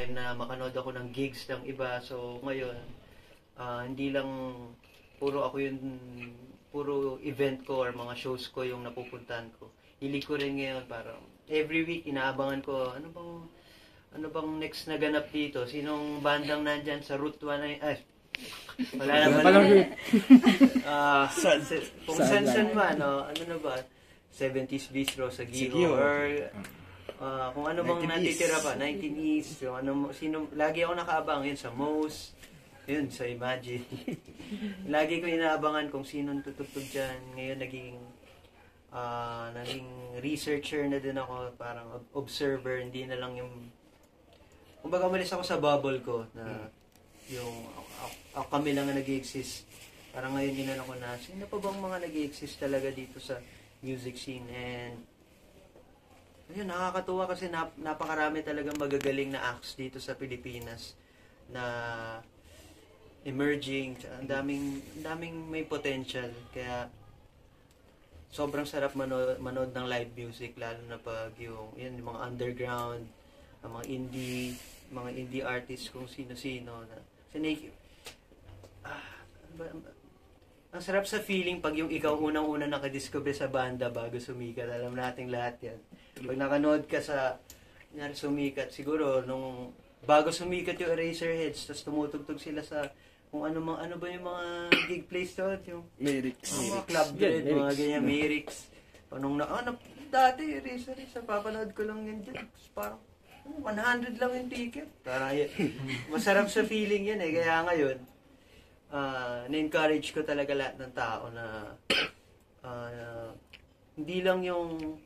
time na makanood ako ng gigs ng iba. So ngayon, hindi lang puro event ko or mga shows ko yung napupuntahan ko. Hilig ko rin ngayon parang every week inaabangan ko ano bang next na ganap dito? Sinong bandang nandyan sa Route 1? Wala naman. Kung san man, ano na ba? 70s Bistro sa Giho or kung ano bang natitira pa, 19 East, lagi ako nakaabang yun sa Moe's, yun sa Imagine. Lagi ko inaabangan kung sinong tutugtog dyan. Ngayon naging researcher na din ako, parang observer, hindi na lang yung kumbaga umalis ako sa bubble ko na yung kami lang na nag-exist. Parang ngayon din ako na sino pa bang mga nag-exist talaga dito sa music scene. And ayun, nakakatuwa kasi napakarami talagang magagaling na acts dito sa Pilipinas na emerging. Ang daming may potential. Kaya sobrang sarap manood ng live music, lalo na pag yung mga underground, mga indie artists, kung sino-sino na ang sarap sa feeling pag yung ikaw unang-una nakadiscover sa banda bago sumikat. Alam nating lahat yan. Pag nakanood ka sa sumikat, siguro nung bago sumikat yung Eraserheads, tapos tumutugtog sila sa kung ano ba yung mga gig place doon, yung mga club din, mga ganyan, Merix. Dati Eraserheads, papanood ko lang yan dyan. Parang 100 lang yung ticket. Parang masarap sa feeling yan eh. Kaya ngayon, na-encourage ko talaga lahat ng tao na hindi lang yung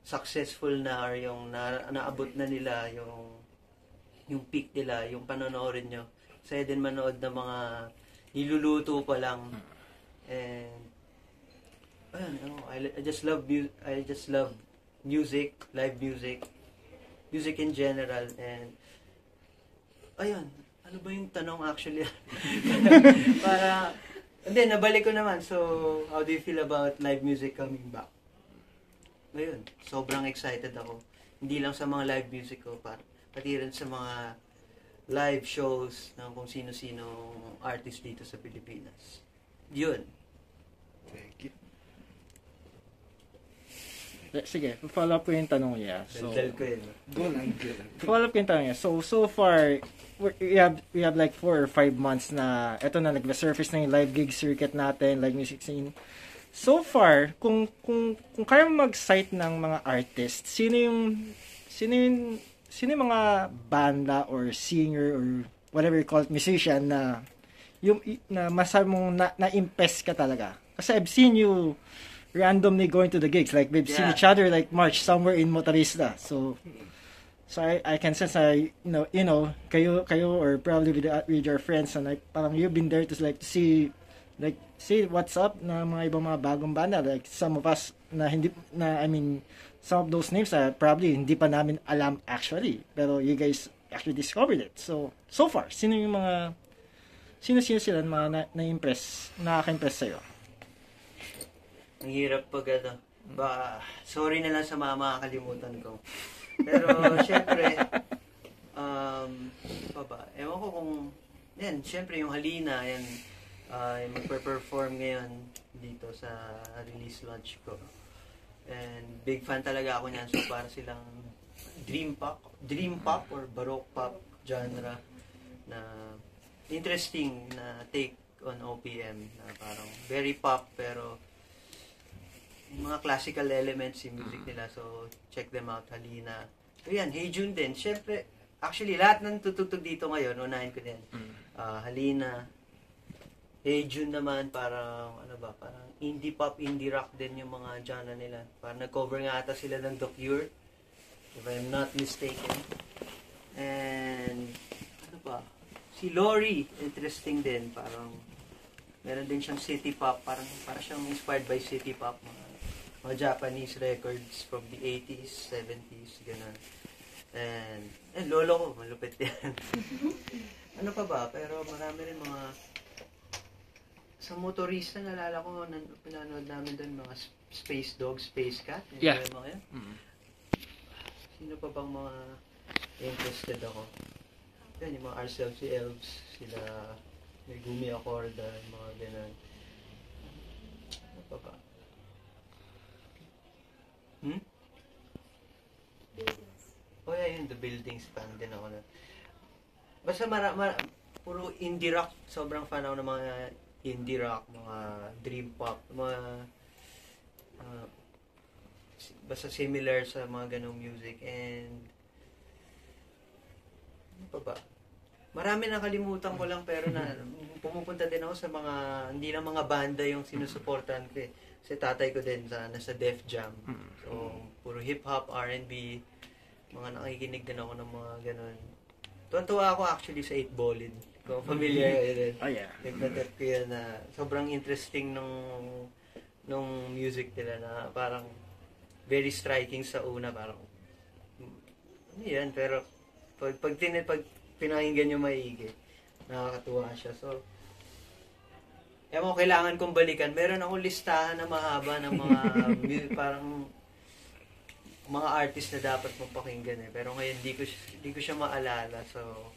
successful na or yung naabot na nila yung peak nila, yung panonoorin nyo. Saya din manood ng mga niluluto pa lang. And I just love music, live music in general. And ayun, ano ba yung tanong actually? Nabalik ko naman. So, how do you feel about live music coming back? Ngayon, sobrang excited ako. Hindi lang sa mga live music ko, pati rin sa mga live shows ng kung sino-sino artist dito sa Pilipinas. Yun. Thank you. Sige, follow up ko yung tanong niya. So, go lang. Follow up ko yung tanong niya. So far, we have like 4 or 5 months na eto na nag-surface na yung live gig circuit natin, live music scene. So far, kung kaya mo mag-cite ng mga artists, sino yung mga banda or singer or whatever you call it, musician na masabi mong na-impress ka talaga? Kasi I've seen you randomly going to the gigs, like we've seen each other like march somewhere in Motorista. So I can sense you know kayo or probably with your friends, and like parang you've been there to like see what's up na mga ibang mga bagong banda, like some of us some of those names probably hindi pa namin alam actually, pero you guys actually discovered it. So far, sino sila mga na-impress, nakaka-impress sa'yo? Ang hirap pag sorry na lang sa mga makakalimutan ko. Pero syempre, ewan ko kung, syempre yung Halina, yung magpe-perform ngayon dito sa release launch ko. And big fan talaga ako niyan. So para silang dream pop or baroque pop genre na interesting na take on OPM, na parang very pop pero mga classical elements yung music nila. So check them out, Halina. So yan, Hey June din. Syempre, actually lahat ng tutugtog dito ngayon, unahin ko din. Halina, Hey June naman, parang parang indie pop, indie rock din yung mga genre nila. Parang nag-cover nga ata sila ng The Cure, if I'm not mistaken. And si Lori, interesting din. Parang meron din siyang city pop, parang siyang inspired by city pop, mga Japanese records from the 80s, 70s, gano'n. And lolo ko, malupit yan. Ano pa ba? Pero marami rin mga sa Motorista, nalala ko, pinanood namin doon mga Space Dog, Space Cat. Yeah. Mga yan. Sino pa bang mga interested ako? Yan, yung mga Ourselves si Elves, sila Megumi Accorda, yung mga ganun. Ano pa ba? Oh yeah, yun, The Buildings, fan din ako na. Basta puro indie rock, sobrang fan ako ng mga indie rock, mga dream pop, mga ah, basta similar sa mga ganong music. And ano pa ba? Marami nakalimutan ko lang, pero na pumupunta din ako sa mga hindi na mga banda yung sinusuportahan ko eh. Kasi tatay ko din nasa Def Jam. So puro hip hop, R&B, mga nakikinig din ako ng mga ganon. Tuwan-tuwa ako actually sa 8 Ballad. Kung familiar kayo din. Oh yeah. Nagtatap ko yan na sobrang interesting nung music nila na parang very striking sa una. Parang, ano yan, pero pag pinakinggan nyo maigi, nakakatuwa siya. So, ewan ko, kailangan kong balikan. Meron akong listahan na mahaba ng mga parang mga artist na dapat mong pakinggan eh. Pero ngayon, di ko siya maalala. So,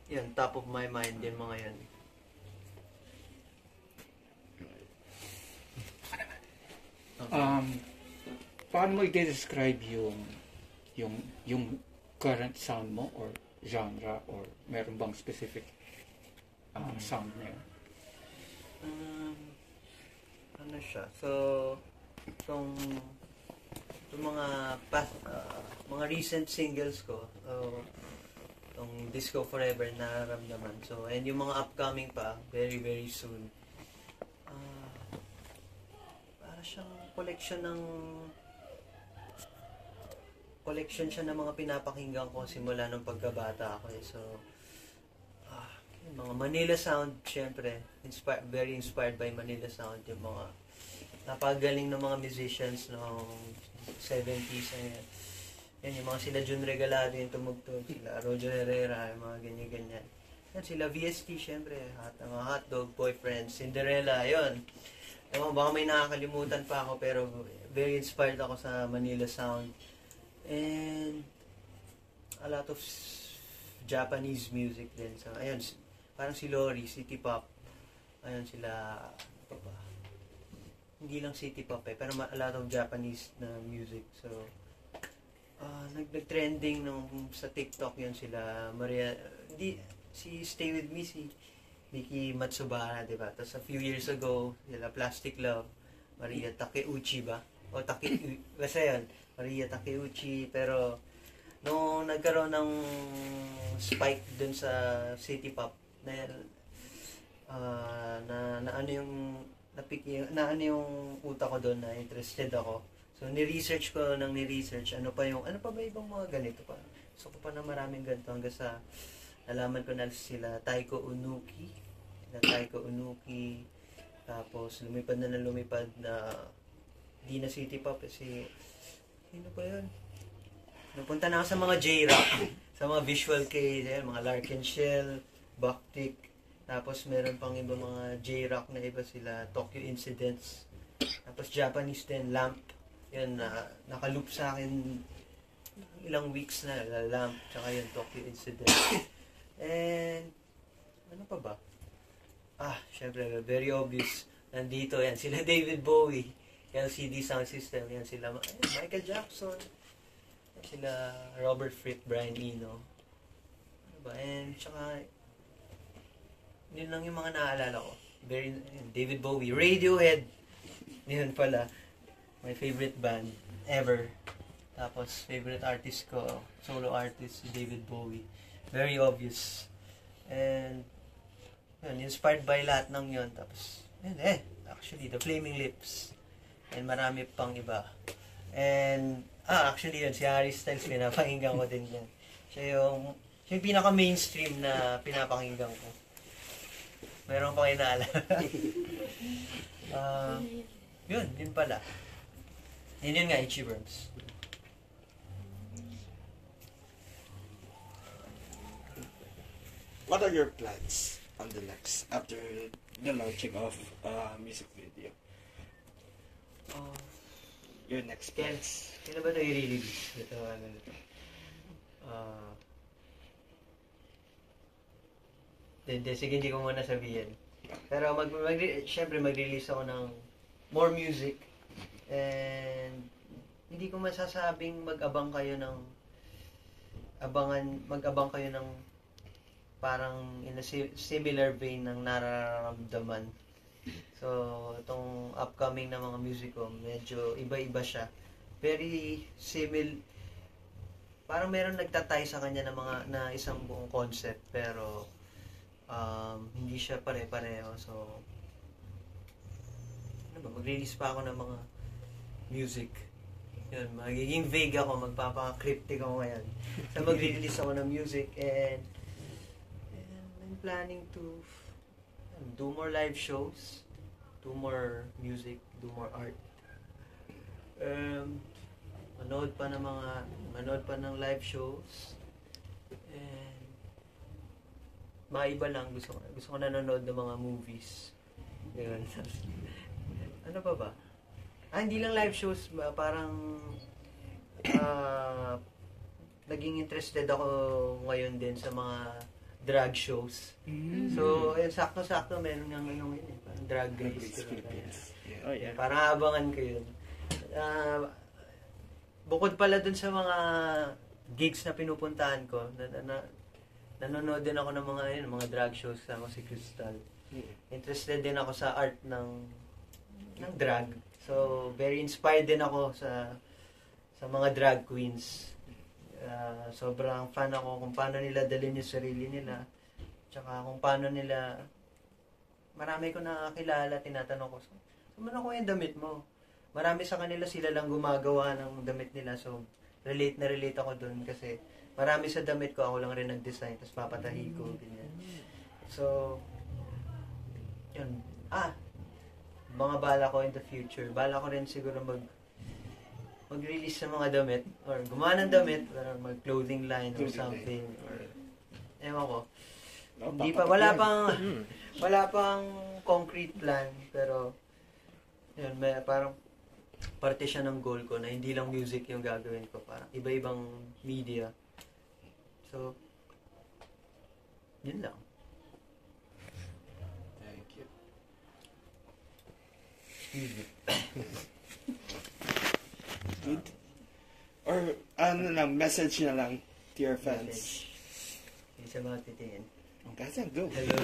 yun, top of my mind din mga yan. Paano mo i-describe yung current sound mo or genre or meron bang specific sound na yun? Ano siya? So, itong mga mga recent singles ko, itong Disco Forever nararamdaman. So, and yung mga upcoming pa, very, very soon. Para siyang collection siya ng mga pinapakinggan ko simula nung pagkabata ako eh. So, yung mga Manila Sound, syempre, very inspired by Manila Sound, yung mga napagaling ng mga musicians noong 70s. Yan, yung mga sila Jun Regalado yung tumugtog, sila Roger Herrera, yung mga ganyan-ganyan. Yan, sila VST, syempre, mga Hotdog, Boyfriend, Cinderella, yun. Ewan, baka may nakakalimutan pa ako, pero very inspired ako sa Manila Sound. And a lot of Japanese music din. So, ayun, parang si Lori, City Pop. Ayun sila, ano ba? Hindi lang City Pop eh, pero a lot of Japanese na music. So, nag-trending sa TikTok yun sila, si Stay With Me, si Miki Matsubara, diba? Tapos a few years ago, sila Plastic Love, Maria Takeuchi ba? O basta yun, Maria Takeuchi, pero nung nagkaroon ng spike dun sa City Pop, na ano yung yung utak ko doon na interested ako. So ni-research ko ano pa ba ibang mga ganito pa. So ko pa na maraming ganito hanggang sa nalaman ko na sila Taiko Unuki, tapos lumipad na di na City Pop si sino pa yun? Napunta na ako sa mga J-Rock, sa mga Visual K, mga Larkin Shell, Bactic. Tapos meron pang iba mga J-Rock na iba sila, Tokyo Incidents. Tapos Japanese din, Lamp. Yan, nakaloop sa akin ilang weeks na, Lamp, tsaka yung Tokyo Incidents. And, ano pa ba? Syempre, very obvious. Nandito, yan, sila David Bowie, LCD Sound System, yan sila Michael Jackson, yan sila Robert Fripp, Brian Eno. Ano ba? And, tsaka, yun lang yung mga naaalala ko. David Bowie, Radiohead. Yun pala. My favorite band ever. Tapos, favorite artist ko, solo artist, si David Bowie. Very obvious. And, yun, inspired by lahat ng yun. Tapos, yun actually, The Flaming Lips. And marami pang iba. And, actually yun, si Harry Styles, pinapakinggan ko din yan. Siya yung pinaka-mainstream na pinapakinggan ko. Meron pang inaalala. Yun pala. Yun nga, Itchy Worms. What are your plans on the next after the launching of music video? Your next plans? Kailan ba ito i-release? Ito, Sige, hindi ko muna sabihin. Pero syempre mag-release ako ng more music. And hindi ko masasabing mag-abang kayo ng parang in a similar vein ng nararamdaman. So, itong upcoming na mga music ko, medyo iba-iba siya. Very parang meron nagtatay sa kanya na isang buong concept, pero hindi siya pare-pareho. So, mag-release pa ako ng mga music. Yun, magiging vague ako, magpapaka-cryptic ako ngayon. So, mag-release ako ng music, and I'm planning to do more live shows, do more music, do more art. Manood pa ng live shows, and maiba lang, gusto ko nanonood ng mga movies. Yun. Ano pa ba? Hindi lang live shows, parang naging interested ako ngayon din sa mga drag shows. So, sakto-sakto meron ng parang drag race. Yeah. Oh, yeah. Parang abangan ko yun. Bukod pala dun sa mga gigs na pinupuntahan ko, nanonood din ako ng mga drag shows, kasama si Crystal. Interested din ako sa art ng drag. So, very inspired din ako sa mga drag queens. Sobrang fan ako kung paano nila dalhin yung sarili nila. Tsaka kung paano nila, marami ko nakakilala, tinatanong ko, saan man ako yung damit mo? Marami sa kanila, sila lang gumagawa ng damit nila. So, relate ako dun kasi marami sa damit ko, ako lang rin nag-design, tapos papatahi ko, ganyan. So, yun. Mga bala ko in the future. Bala ko rin siguro mag-release sa mga damit or gumawa ng damit or mag-clothing line or something or ewan ko. Hindi pa, wala pang concrete plan, pero yun, parang parte siya ng goal ko na hindi lang music yung gagawin ko, parang iba-ibang media. So, yun lang. Thank you. Good. Or, message na lang to your fans. Hindi sa mga titingin. That's a go. Hello.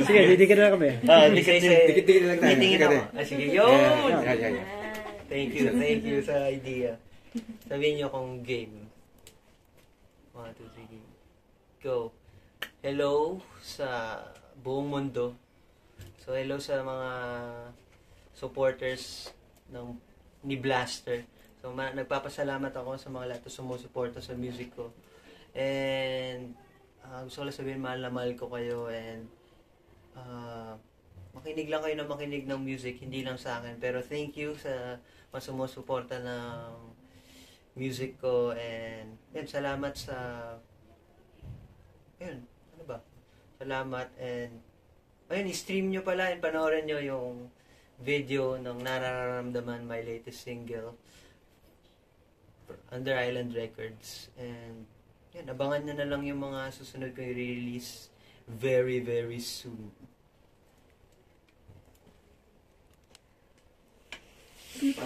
Sige, didikit na kami. Dikit-dikit lang tayo. Titingin ako. Sige, yun! Yeah. Thank you sa idea. Sabihin niyo kung game. 1, 2, 3, game. Go. Hello sa buong mundo. So, hello sa mga supporters ni Blaster. So, nagpapasalamat ako sa mga lahat na sumusuporta sa music ko. And gusto ko lang sabihin, mahal na mahal ko kayo, and makinig lang kayo na makinig ng music, hindi lang sa akin. Pero thank you sa mga sumusuporta ng music ko, and yun, salamat sa yun, ano ba? Salamat, and ayun, i-stream nyo pala and panoorin nyo yung video ng Nararamdaman, my latest single under Island Records. And yan, abangan nyo na lang yung mga susunod kong i-release very, very soon. Bye.